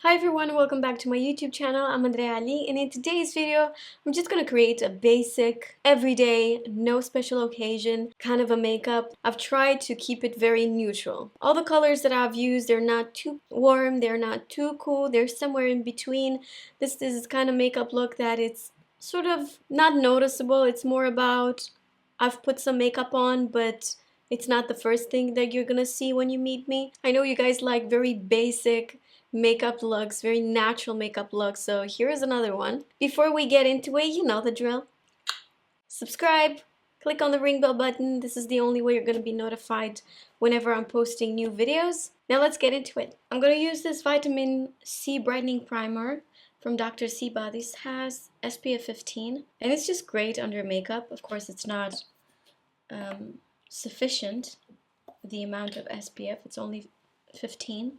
Hi everyone, welcome back to my YouTube channel. I'm Andrea, and in today's video, I'm just gonna create a basic, everyday, no special occasion kind of a makeup. I've tried to keep it very neutral. All the colors that I've used, they're not too warm, they're not too cool, they're somewhere in between. This is kind of makeup look that it's sort of not noticeable. It's more about I've put some makeup on, but it's not the first thing that you're gonna see when you meet me. I know you guys like very basic makeup looks, very natural makeup looks. So here is another one. Before we get into it, you know the drill. Subscribe, click on the ring bell button. This is the only way you're going to be notified whenever I'm posting new videos. Now let's get into it. I'm going to use this vitamin C brightening primer from Dr. Siba. This has SPF 15 and it's just great under makeup. Of course, it's not sufficient, the amount of SPF. It's only 15.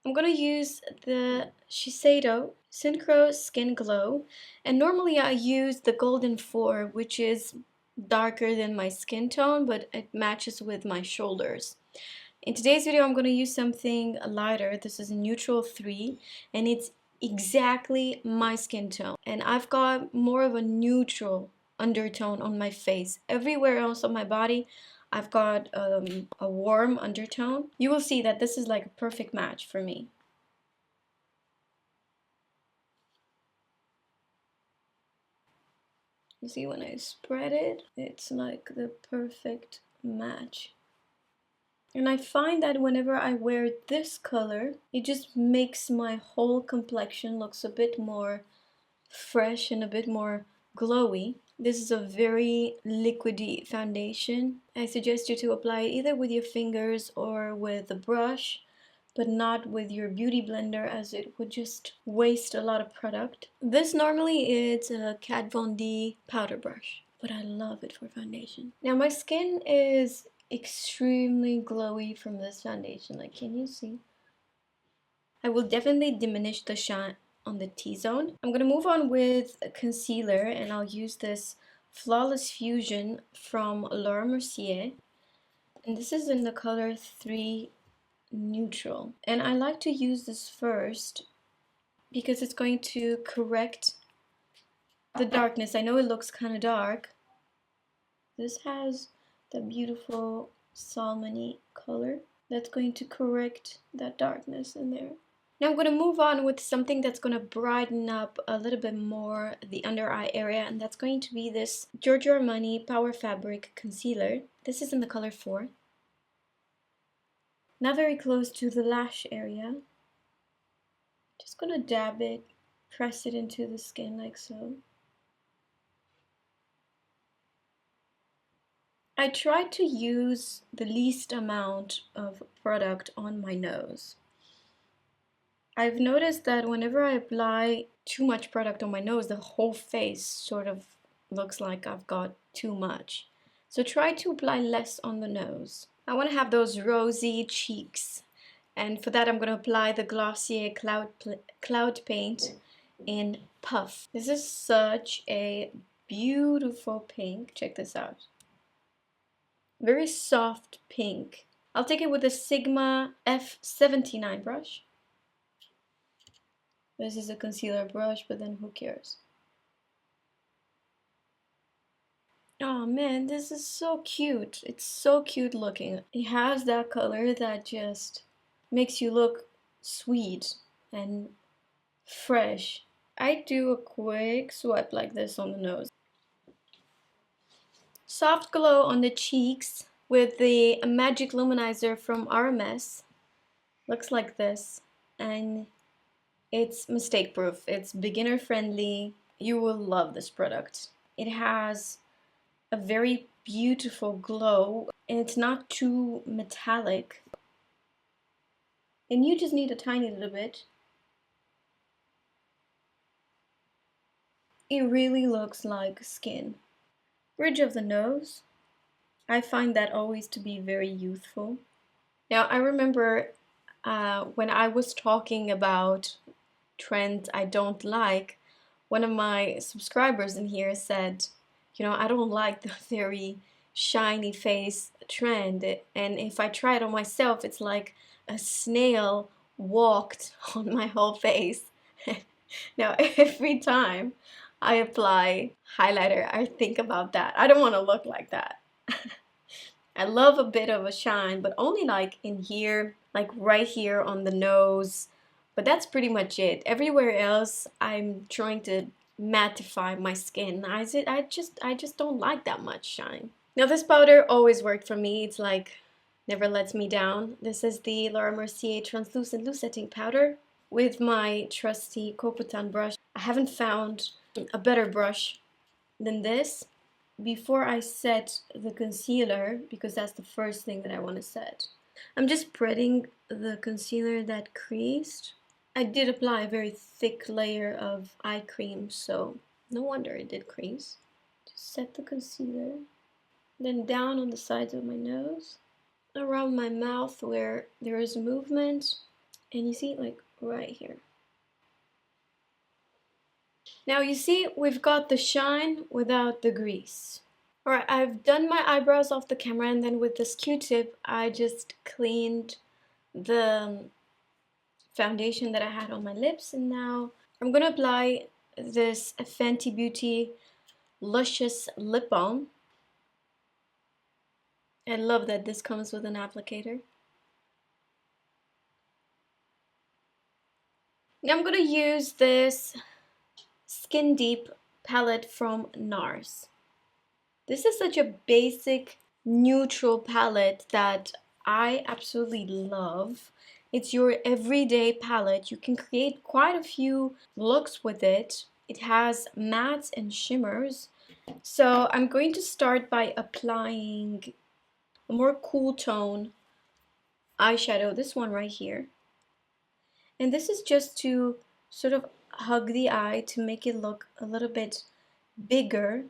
I'm going to use the Shiseido Synchro Skin Glow, and normally I use the Golden 4, which is darker than my skin tone, but it matches with my shoulders. In today's video, I'm going to use something lighter. This is a neutral 3, and it's exactly my skin tone. And I've got more of a neutral undertone on my face. Everywhere else on my body, I've got a warm undertone. You will see that this is like a perfect match for me. You see when I spread it, it's like the perfect match. And I find that whenever I wear this color, it just makes my whole complexion looks a bit more fresh and a bit more glowy. This is a very liquidy foundation. I suggest you to apply it either with your fingers or with a brush, but not with your beauty blender, as it would just waste a lot of product. This normally is a Kat Von D powder brush, but I love it for foundation. Now my skin is extremely glowy from this foundation, like can you see? I will definitely diminish the shine on the T-zone. I'm gonna move on with a concealer, and I'll use this Flawless Fusion from Laura Mercier, and this is in the color 3 Neutral. And I like to use this first because it's going to correct the darkness. I know it looks kind of dark. This has the beautiful salmony color that's going to correct that darkness in there. Now I'm going to move on with something that's going to brighten up a little bit more the under eye area, and that's going to be this Giorgio Armani Power Fabric Concealer. This is in the color 4. Not very close to the lash area. Just going to dab it, press it into the skin like so. I try to use the least amount of product on my nose. I've noticed that whenever I apply too much product on my nose, the whole face sort of looks like I've got too much. So try to apply less on the nose. I want to have those rosy cheeks, and for that I'm going to apply the Glossier Cloud Paint in Puff. This is such a beautiful pink. Check this out. Very soft pink. I'll take it with a Sigma F79 brush. This is a concealer brush, but then who cares? Oh man, this is so cute. It's so cute looking. It has that color that just makes you look sweet and fresh. I do a quick swipe like this on the nose. Soft glow on the cheeks with the Magic Luminizer from RMS. Looks like this, and it's mistake proof. It's beginner friendly. You will love this product. It has a very beautiful glow, and it's not too metallic. And you just need a tiny little bit. It really looks like skin. Bridge of the nose. I find that always to be very youthful. Now I remember when I was talking about trends I don't like, one of my subscribers in here said, you know, I don't like the very shiny face trend, and if I try it on myself, it's like a snail walked on my whole face. Now, every time I apply highlighter, I think about that. I don't want to look like that. I love a bit of a shine, but only like in here, like right here on the nose. But that's pretty much it. Everywhere else, I'm trying to mattify my skin. I just don't like that much shine. Now this powder always worked for me. It's like never lets me down. This is the Laura Mercier Translucent Luceting Powder with my trusty Cocotan brush. I haven't found a better brush than this. Before I set the concealer, because that's the first thing that I want to set, I'm just spreading the concealer that creased. I did apply a very thick layer of eye cream, so no wonder it did crease. Just set the concealer, then down on the sides of my nose, around my mouth where there is movement, and you see like right here. Now you see we've got the shine without the grease. Alright, I've done my eyebrows off the camera, and then with this Q-tip I just cleaned the foundation that I had on my lips, and now I'm gonna apply this Fenty Beauty Luscious Lip Balm. I love that this comes with an applicator. Now I'm gonna use this Skin Deep palette from NARS. This is such a basic, neutral palette that I absolutely love. It's your everyday palette. You can create quite a few looks with it. It has mattes and shimmers. So I'm going to start by applying a more cool tone eyeshadow, this one right here. And this is just to sort of hug the eye to make it look a little bit bigger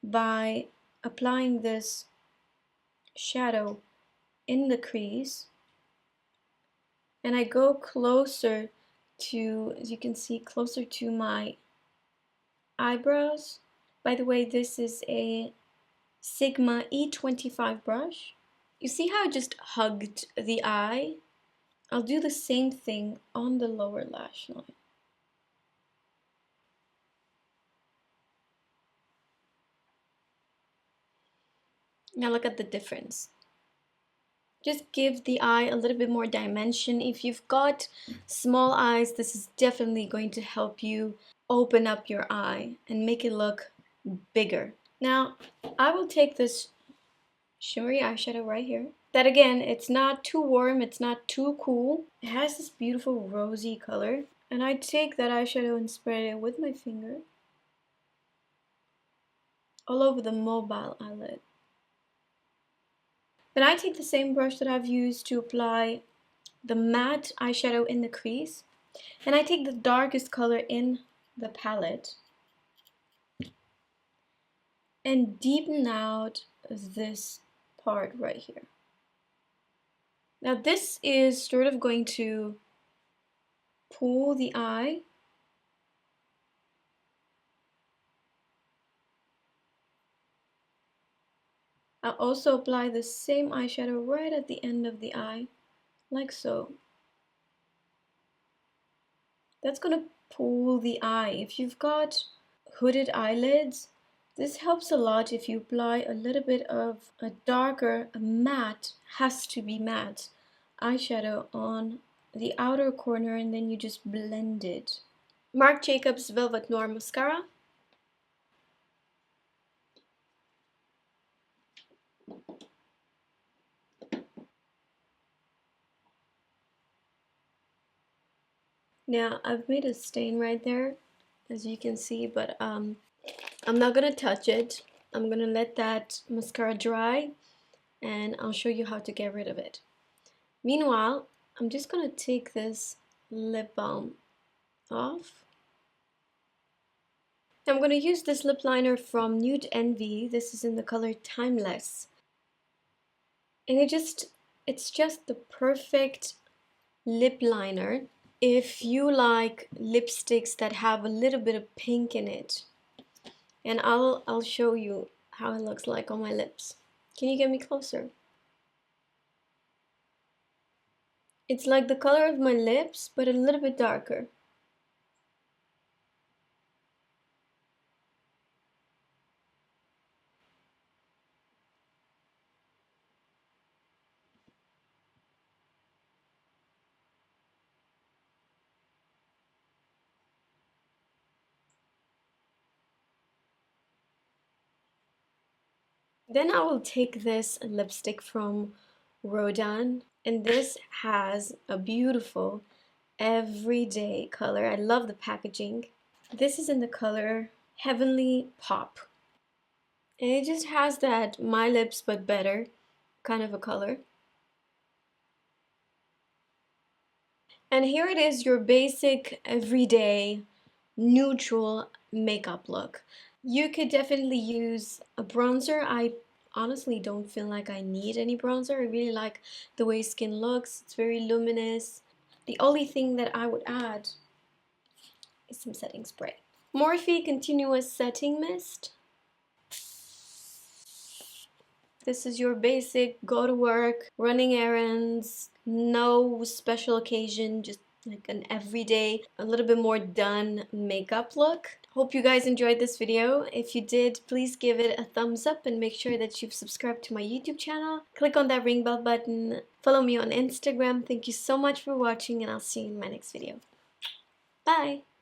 by applying this shadow in the crease. And I go closer to, as you can see, closer to my eyebrows. By the way, this is a Sigma E25 brush. You see how I just hugged the eye? I'll do the same thing on the lower lash line. Now look at the difference. Just give the eye a little bit more dimension. If you've got small eyes, this is definitely going to help you open up your eye and make it look bigger. Now, I will take this shimmery eyeshadow right here. That again, it's not too warm, it's not too cool. It has this beautiful rosy color. And I take that eyeshadow and spread it with my finger all over the mobile eyelid. Then I take the same brush that I've used to apply the matte eyeshadow in the crease, and I take the darkest color in the palette and deepen out this part right here. Now this is sort of going to pull the eye. I'll also apply the same eyeshadow right at the end of the eye, like so. That's going to pull the eye. If you've got hooded eyelids, this helps a lot if you apply a little bit of a darker, a matte, has to be matte, eyeshadow on the outer corner, and then you just blend it. Marc Jacobs Velvet Noir Mascara. Now I've made a stain right there, as you can see, but I'm not gonna touch it. I'm gonna let that mascara dry, and I'll show you how to get rid of it. Meanwhile, I'm just gonna take this lip balm off. I'm gonna use this lip liner from Nude Envy. This is in the color Timeless, and it's just the perfect lip liner if you like lipsticks that have a little bit of pink in it. And I'll show you how it looks like on my lips. Can you get me closer? It's like the color of my lips, but a little bit darker. Then I will take this lipstick from Rodin, and this has a beautiful everyday color. I love the packaging. This is in the color Heavenly Pop. And it just has that My Lips But Better kind of a color. And here it is, your basic, everyday, neutral makeup look. You could definitely use a bronzer. I honestly don't feel like I need any bronzer. I really like the way skin looks. It's very luminous. The only thing that I would add is some setting spray. Morphe Continuous Setting Mist. This is your basic go to work, running errands, no special occasion, just like an everyday, a little bit more done makeup look. Hope you guys enjoyed this video. If you did, please give it a thumbs up and make sure that you've subscribed to my YouTube channel. Click on that ring bell button. Follow me on Instagram. Thank you so much for watching, and I'll see you in my next video. Bye!